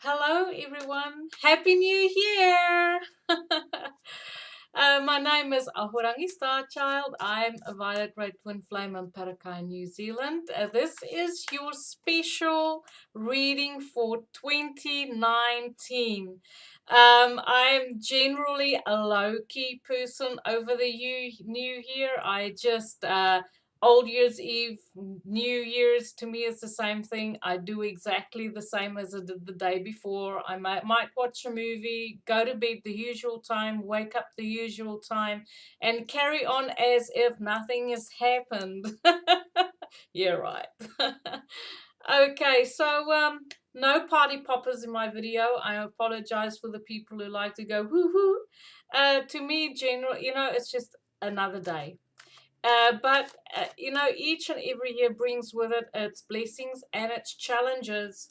Hello, everyone. Happy New Year! My name is Ahorangi Starchild. I'm a Violet Ray Twin Flame in Parakai, New Zealand. This is your special reading for 2019. I'm generally a low-key person over the New Year. Old Year's Eve, New Year's to me is the same thing. I do exactly the same as I did the day before. I might watch a movie, go to bed the usual time, wake up the usual time, and carry on as if nothing has happened. Yeah, right. Okay, so no party poppers in my video. I apologize for the people who like to go woo-hoo. To me, it's just another day. But each and every year brings with it its blessings and its challenges.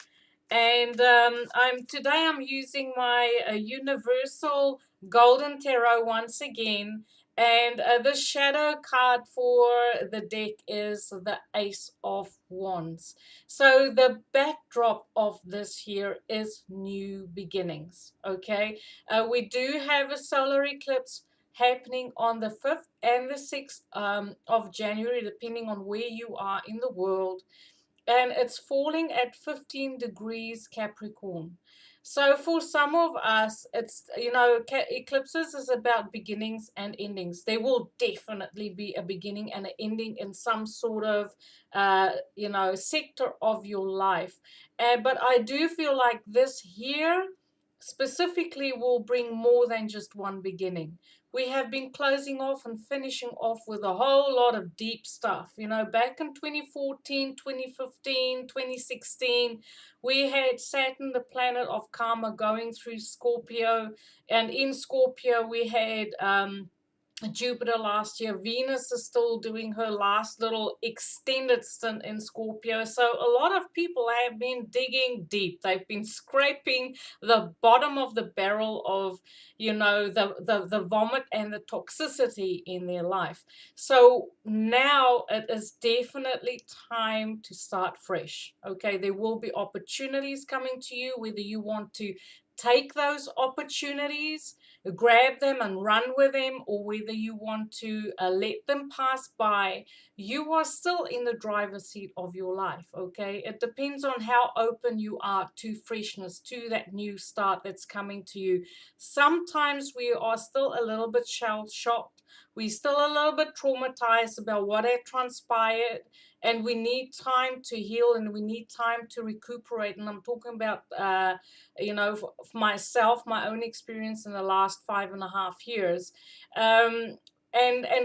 And I'm using my Universal Golden Tarot once again. And the shadow card for the deck is the Ace of Wands. So the backdrop of this year is new beginnings. Okay, we do have a solar eclipse happening on the 5th and the 6th of January, depending on where you are in the world. And it's falling at 15 degrees Capricorn. So for some of us, eclipses is about beginnings and endings. There will definitely be a beginning and an ending in some sort of, sector of your life. But I do feel like this year specifically will bring more than just one beginning. We have been closing off and finishing off with a whole lot of deep stuff. Back in 2014, 2015, 2016, we had Saturn, the planet of karma, going through Scorpio. And in Scorpio, we had Jupiter last year. Venus is still doing her last little extended stint in Scorpio. So a lot of people have been digging deep. They've been scraping the bottom of the barrel of, the vomit and the toxicity in their life. So now it is definitely time to start fresh. Okay, there will be opportunities coming to you, whether you want to take those opportunities, grab them and run with them, or whether you want to let them pass by. You are still in the driver's seat of your life. Okay, it depends on how open you are to freshness, to that new start that's coming to you. Sometimes we are still a little bit shell shocked. We're still a little bit traumatized about what had transpired, and we need time to heal and we need time to recuperate. And I'm talking about for myself, my own experience in the last 5.5 years. And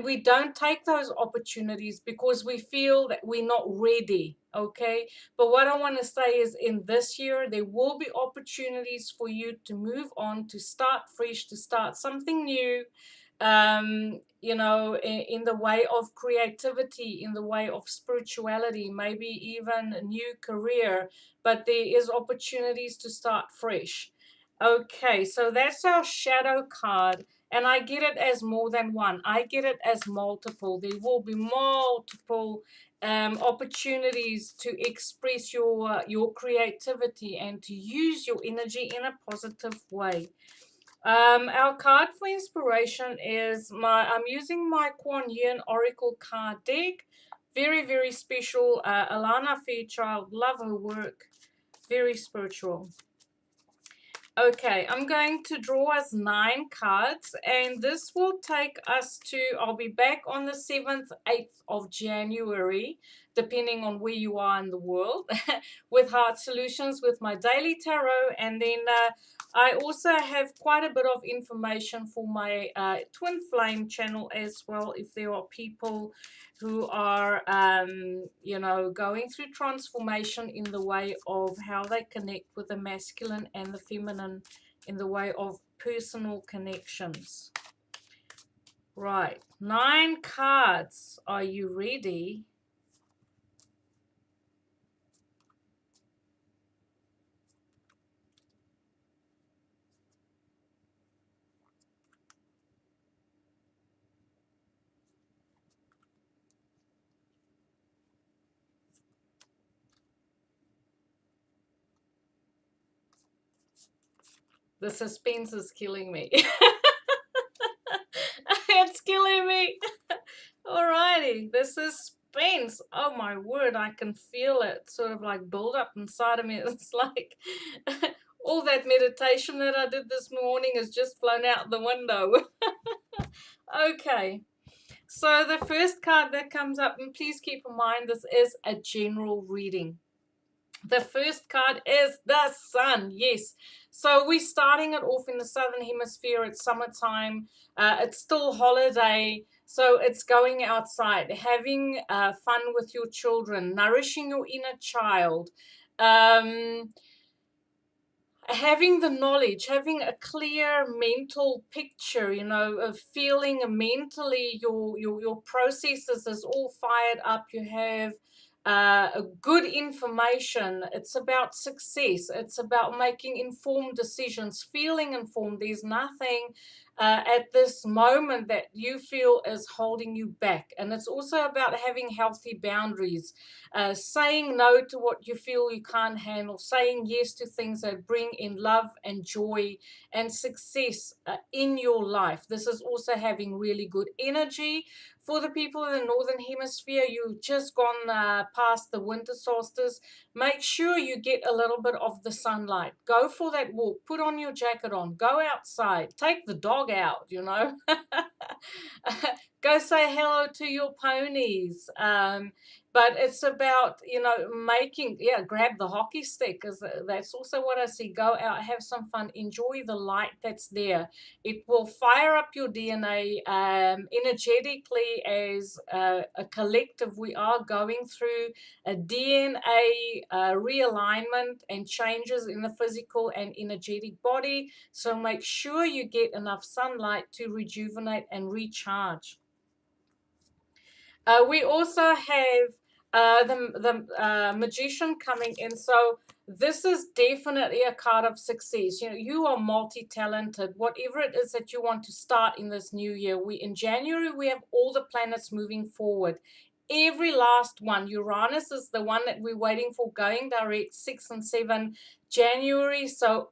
we don't take those opportunities because we feel that we're not ready. Okay, but what I want to say is, in this year there will be opportunities for you to move on, to start fresh, to start something new, in the way of creativity, in the way of spirituality, maybe even a new career. But there is opportunities to start fresh. Okay, so that's our shadow card. And I get it as more than one. I get it as multiple. There will be multiple opportunities to express your creativity and to use your energy in a positive way. Our card for inspiration is I'm using my Kuan Yin Oracle card deck. Very, very special. Alana Fairchild, love her work. Very spiritual. Okay, I'm going to draw us 9 cards, and this will take us to, I'll be back on the 7th, 8th of January, depending on where you are in the world, with Heart Solutions, with my daily tarot. And then I also have quite a bit of information for my Twin Flame channel as well, if there are people who are, going through transformation in the way of how they connect with the masculine and the feminine, in the way of personal connections. Right, 9 cards. Are you ready? The suspense is killing me. It's killing me. Alrighty, the suspense. Oh my word, I can feel it sort of like build up inside of me. It's like all that meditation that I did this morning has just flown out the window. Okay, so the first card that comes up, and please keep in mind this is a general reading. The first card is the sun. Yes. So we're starting it off in the southern hemisphere. It's summertime. It's still holiday. So it's going outside, having fun with your children, nourishing your inner child. Um, Having the knowledge, having a clear mental picture, of feeling mentally your processes is all fired up. You have a good information. It's about success. It's about making informed decisions, feeling informed. There's nothing at this moment that you feel is holding you back. And it's also about having healthy boundaries, saying no to what you feel you can't handle, saying yes to things that bring in love and joy and success in your life. This is also having really good energy. For the people in the northern hemisphere, you've just gone past the winter solstice. Make sure you get a little bit of the sunlight. Go for that walk. Put on your jacket on. Go outside. Take the dog out. Go say hello to your ponies. But it's about, grab the hockey stick, because that's also what I see. Go out, have some fun, enjoy the light that's there. It will fire up your DNA energetically. As a collective, we are going through a DNA realignment and changes in the physical and energetic body. So make sure you get enough sunlight to rejuvenate and recharge. We also have the magician coming in. So this is definitely a card of success. You are multi-talented. Whatever it is that you want to start in this new year, in January we have all the planets moving forward. Every last one. Uranus is the one that we're waiting for, going direct 6 and 7 January. So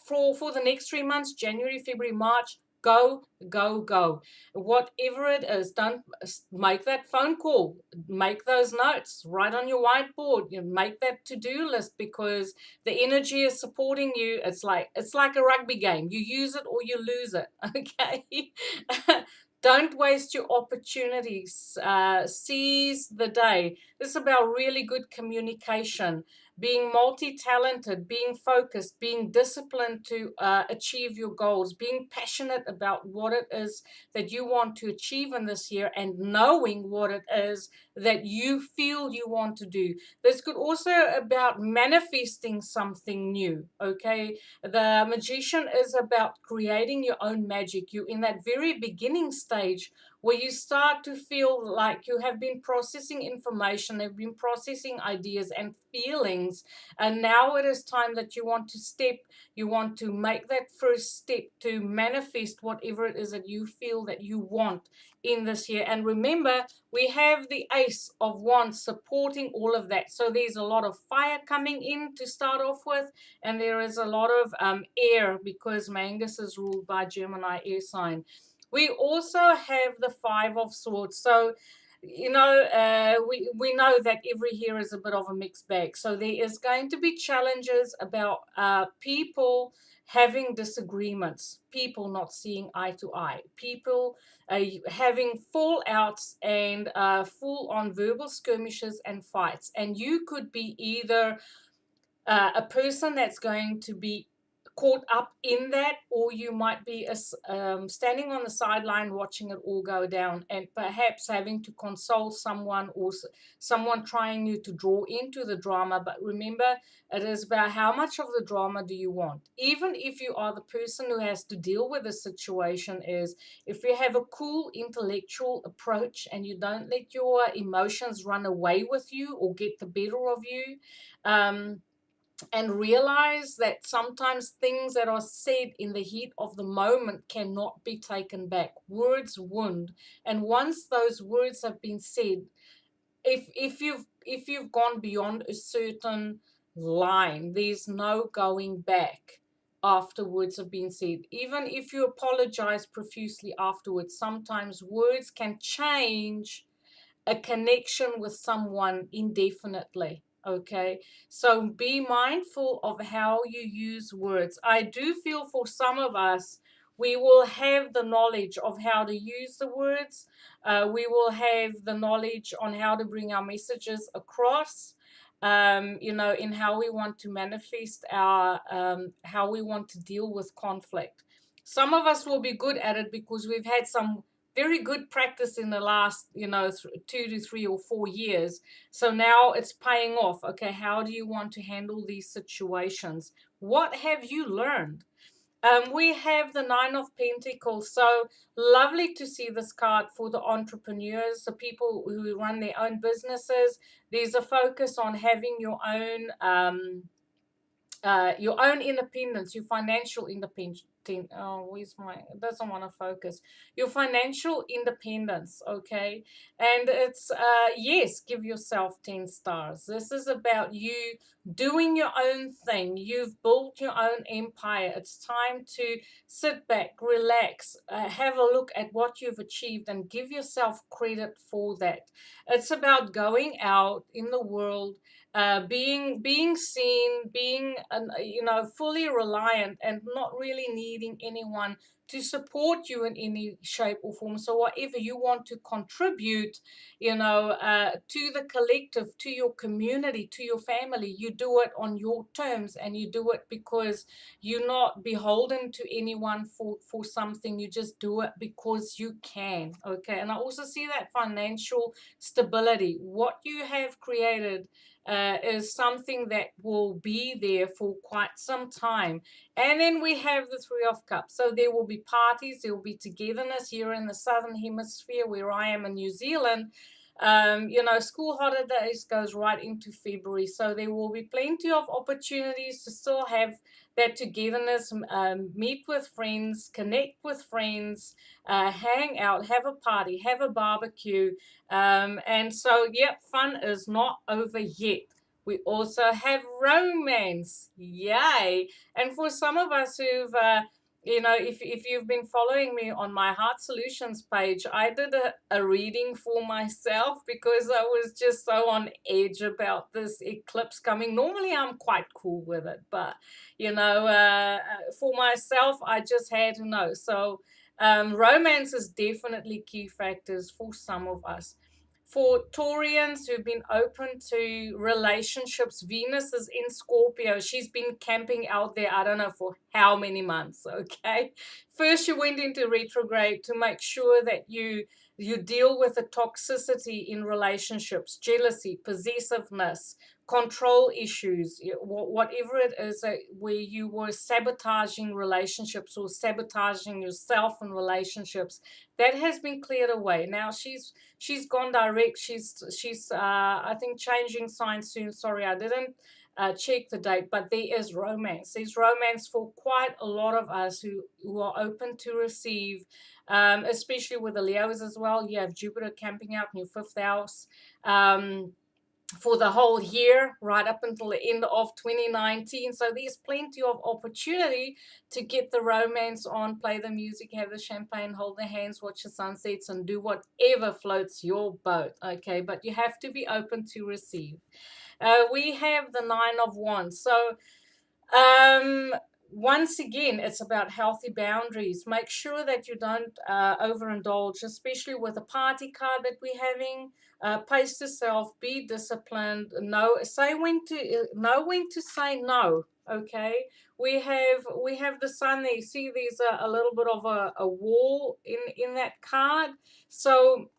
for the next 3 months, January, February, March, go, go, go. Whatever it is, don't make that phone call, make those notes, write on your whiteboard, make that to-do list, because the energy is supporting you. It's like a rugby game. You use it or you lose it. Okay. Don't waste your opportunities. Seize the day. This is about really good communication, being multi-talented, being focused, being disciplined to achieve your goals, being passionate about what it is that you want to achieve in this year, and knowing what it is that you feel you want to do. This could also about manifesting something new. Okay, the magician is about creating your own magic. You in that very beginning stage where you start to feel like you have been processing information, have been processing ideas and feelings, and now it is time that you want to make that first step to manifest whatever it is that you feel that you want in this year. And remember, we have the Ace of Wands supporting all of that. So there's a lot of fire coming in to start off with, and there is a lot of air, because Mangus is ruled by Gemini air sign. We also have the Five of Swords. So, we know that every year is a bit of a mixed bag. So there is going to be challenges about people having disagreements, people not seeing eye to eye, people having fallouts and full-on verbal skirmishes and fights. And you could be either a person that's going to be caught up in that, or you might be standing on the sideline watching it all go down, and perhaps having to console someone, or someone trying you to draw into the drama. But remember, it is about how much of the drama do you want. Even if you are the person who has to deal with the situation, is if you have a cool intellectual approach and you don't let your emotions run away with you or get the better of you, and realize that sometimes things that are said in the heat of the moment cannot be taken back. Words wound, and once those words have been said, if you've gone beyond a certain line, there's no going back. afterwards have been said. Even if you apologize profusely afterwards, sometimes words can change a connection with someone indefinitely. Okay, so be mindful of how you use words. I do feel for some of us, we will have the knowledge of how to use the words. We will have the knowledge on how to bring our messages across. In how we want to manifest how we want to deal with conflict. Some of us will be good at it because we've had some very good practice in the last 2 to 3 or 4 years, so now it's paying off. Okay, how do you want to handle these situations? What have you learned? We have the Nine of Pentacles, so lovely to see this card for the entrepreneurs, the people who run their own businesses. There's a focus on having your own independence, your financial independence. Oh, where's my? It doesn't want to focus. Your financial independence, okay? And it's yes, give yourself 10 stars. This is about you doing your own thing. You've built your own empire. It's time to sit back, relax, have a look at what you've achieved, and give yourself credit for that. It's about going out in the world, being seen, being fully reliant, and not really needing anyone to support you in any shape or form. So whatever you want to contribute, to the collective, to your community, to your family, you do it on your terms, and you do it because you're not beholden to anyone for something. You just do it because you can. Okay, and I also see that financial stability, what you have created, is something that will be there for quite some time. And then we have the Three of Cups. So there will be parties, there will be togetherness here in the Southern Hemisphere where I am in New Zealand. School holidays goes right into February. So there will be plenty of opportunities to still have that togetherness, meet with friends, connect with friends, hang out, have a party, have a barbecue. And so, yep, fun is not over yet. We also have romance. Yay. And for some of us who've, if you've been following me on my Heart Solutions page, I did a reading for myself because I was just so on edge about this eclipse coming. Normally, I'm quite cool with it, but, for myself, I just had to know. So, romance is definitely key factors for some of us. For Taurians who've been open to relationships, Venus is in Scorpio. She's been camping out there, I don't know for how many months, okay? First, she went into retrograde to make sure that you deal with the toxicity in relationships, jealousy, possessiveness, control issues, whatever it is where you were sabotaging relationships or sabotaging yourself in relationships. That has been cleared away. Now she's gone direct. She's I think changing signs soon. Sorry, I didn't check the date, but there is romance. There's romance for quite a lot of us who are open to receive, especially with the Leos as well. You have Jupiter camping out in your fifth house. For the whole year, right up until the end of 2019. So there's plenty of opportunity to get the romance on, play the music, have the champagne, hold the hands, watch the sunsets, and do whatever floats your boat. Okay, but you have to be open to receive. We have the Nine of Wands. So once again, it's about healthy boundaries. Make sure that you don't overindulge, especially with the party card that we're having. Pace yourself, be disciplined, know when to say no. Okay, we have the sun there. You see, there's a little bit of a wall in that card. So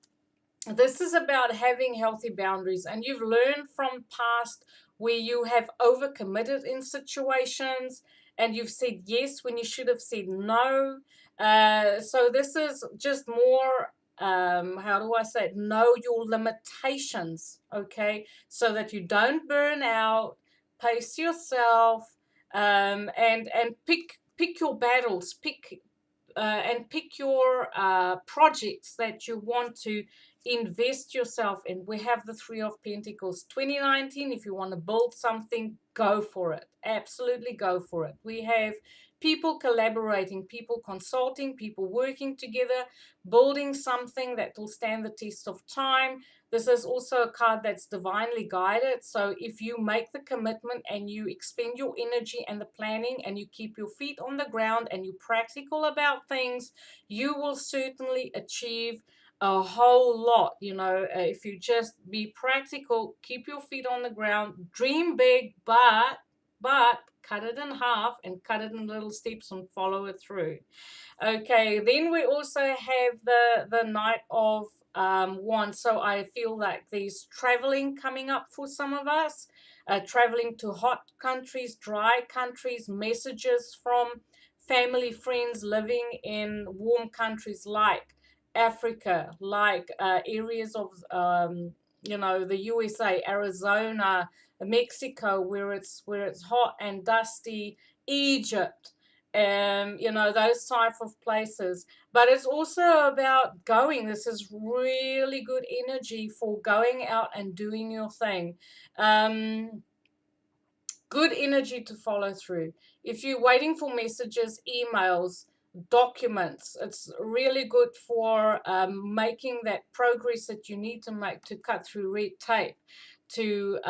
this is about having healthy boundaries, and you've learned from past where you have overcommitted in situations and you've said yes when you should have said no. So this is just more, how do I say it? Know your limitations, okay, so that you don't burn out. Pace yourself, and pick your battles, pick your projects that you want to invest yourself in. We have the Three of Pentacles. 2019, if you want to build something, go for it. absolutely go for it. We have people collaborating, people consulting, people working together, building something that will stand the test of time. This is also a card that's divinely guided. So if you make the commitment and you expend your energy and the planning and you keep your feet on the ground and you're practical about things, you will certainly achieve a whole lot. If you just be practical, keep your feet on the ground, dream big, but cut it in half and cut it in little steps and follow it through. Okay, then we also have the Knight of Wands. So I feel like there's traveling coming up for some of us, traveling to hot countries, dry countries, messages from family, friends living in warm countries like Africa, like areas of the USA, Arizona, Mexico, where it's hot and dusty, Egypt, those type of places. But it's also about going. This is really good energy for going out and doing your thing. Good energy to follow through. If you're waiting for messages, emails, documents, it's really good for making that progress that you need to make to cut through red tape, to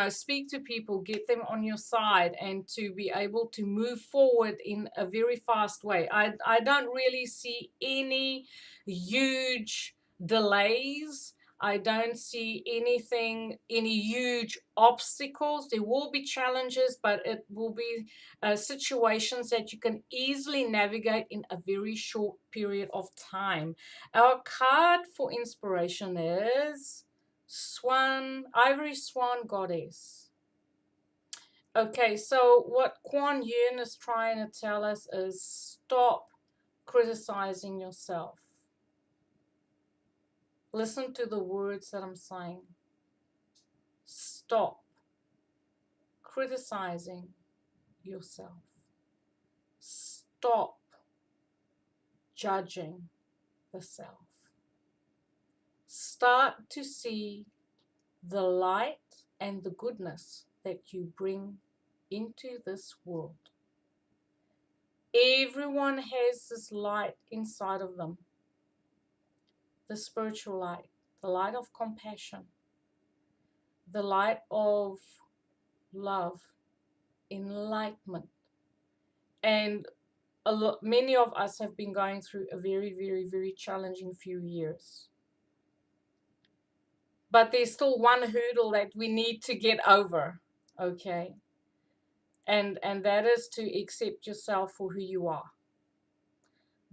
speak to people, get them on your side, and to be able to move forward in a very fast way. I don't really see any huge delays. I don't see any huge obstacles. There will be challenges, but it will be situations that you can easily navigate in a very short period of time. Our card for inspiration is Swan, Ivory Swan Goddess. Okay, so what Kuan Yin is trying to tell us is stop criticizing yourself. Listen to the words that I'm saying. Stop criticizing yourself. Stop judging the self. Start to see the light and the goodness that you bring into this world. Everyone has this light inside of them. The spiritual light, the light of compassion, the light of love, enlightenment. And many of us have been going through a very, very, very challenging few years. But there's still one hurdle that we need to get over, okay? And that is to accept yourself for who you are.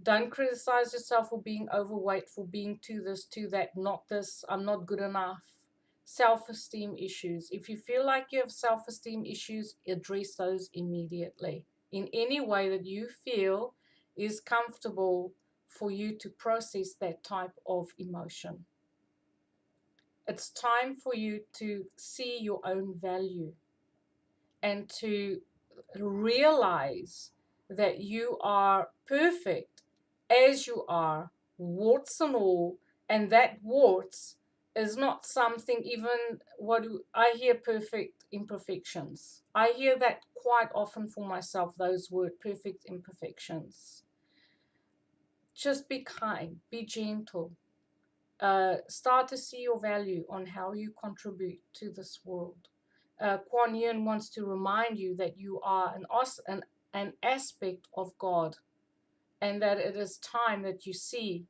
Don't criticize yourself for being overweight, for being too this, too that, not this, I'm not good enough. Self-esteem issues. If you feel like you have self-esteem issues, address those immediately. In any way that you feel is comfortable for you to process that type of emotion. It's time for you to see your own value and to realize that you are perfect as you are, warts and all, and that warts is not something, even what I hear, perfect imperfections. I hear that quite often for myself, those words, perfect imperfections. Just be kind, be gentle. Start to see your value on how you contribute to this world. Kuan Yin wants to remind you that you are an aspect of God, and that it is time that you see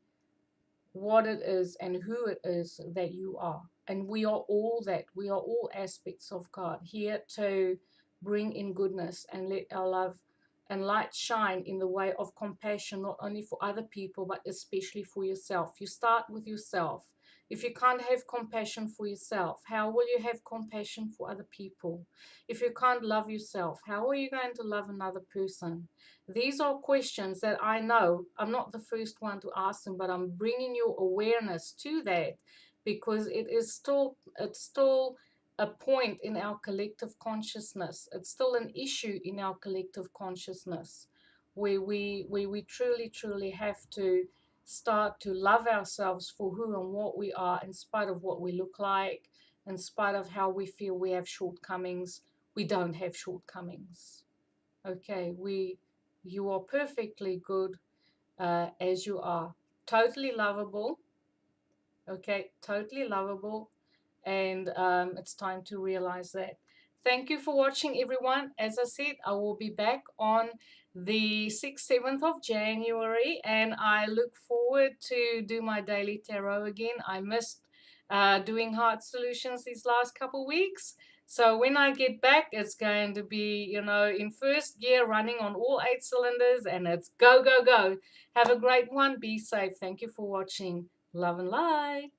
what it is and who it is that you are. And we are all that. We are all aspects of God, here to bring in goodness and let our love and light shine in the way of compassion, not only for other people, but especially for yourself. You start with yourself. If you can't have compassion for yourself, how will you have compassion for other people? If you can't love yourself, how are you going to love another person? These are questions that I know I'm not the first one to ask them, but I'm bringing your awareness to that because it's still a point in our collective consciousness. It's still an issue in our collective consciousness where we truly have to start to love ourselves for who and what we are, in spite of what we look like, in spite of how we feel we have shortcomings. we don't have shortcomings. Okay, you are perfectly good as you are. Totally lovable. Okay, totally lovable. And it's time to realize that. Thank you for watching, everyone. As I said, I will be back on the 6th, 7th of January, and I look forward to do my daily tarot again. I missed doing heart solutions these last couple weeks. So when I get back, it's going to be, in first gear, running on all 8 cylinders, and it's go, go, go. Have a great one. Be safe. Thank you for watching. Love and light.